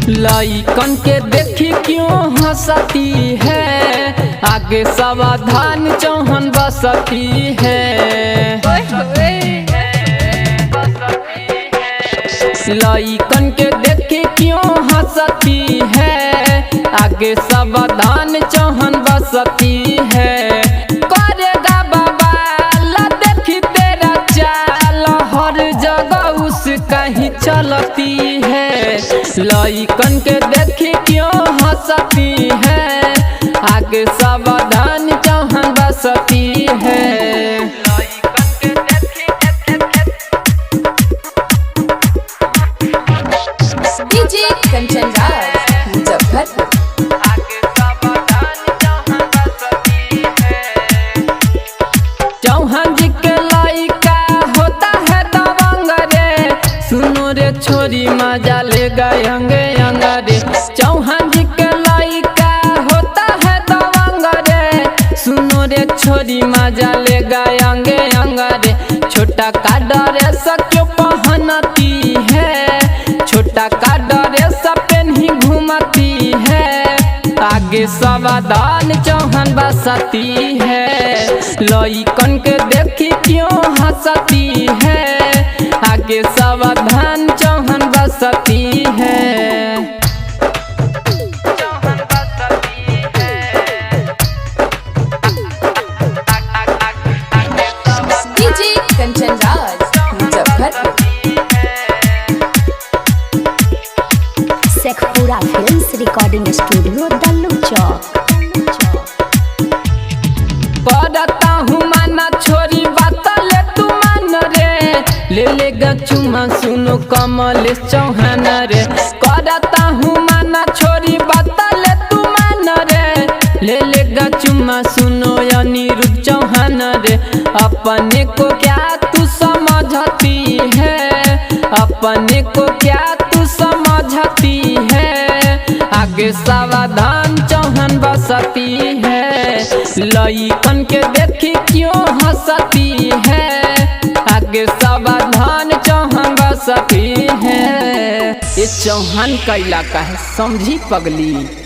लइकन के देखी क्यों हंसती है, आगे सावधान चौहान बसती है। लइकन के देखी क्यों हंसती है, आगे सावधान चौहान बसती है। करेगा बवाल देखी तेरा चाल, हर जगह उसका ही चलती है। लइकन के देखी क्यों हंसती है, आगे सावधान चौहान बसती है। डीजे कंचन राज मुजफ्फरपुर। चौहान जी के लइका होता है दबंग रे, सुनो रे छोरी मजा लेगा अंगे अंग रे। चौहान जी के लइका होता है दबंग रे, सुनो रे छोरी मजा लेगा अंगे अंग रे। छोटा का ड्रेस क्यों पहनती है, छोटा का ड्रेस पहनी घूमती है। आगे सावधान चौहान बसती है। लइकन के देखी क्यों हंसती है, आगे सावधान चौहान बसती है। DJ Kanchan Raj Muzaffarpur. Sheikhpura films recording studio Dallu Chowk. पढ़ता हूँ माना छोरी बात ले तू मान रे, ले लेगा चुमा सुनो कमलेश चौहान रे। करता हूँ माना छोरी बात ले तू मान रे, ले लेगा चुमा सुनो अनिरुद्ध चौहान रे। अपने को क्या तू समझती है, अपने को क्या तू समझती है। आगे सावधान चौहान बसती है। लइकन के देखी क्यों हंसती है, आगे सावधान चौहान बसती है। ये चौहान का इलाका है, समझी पगली।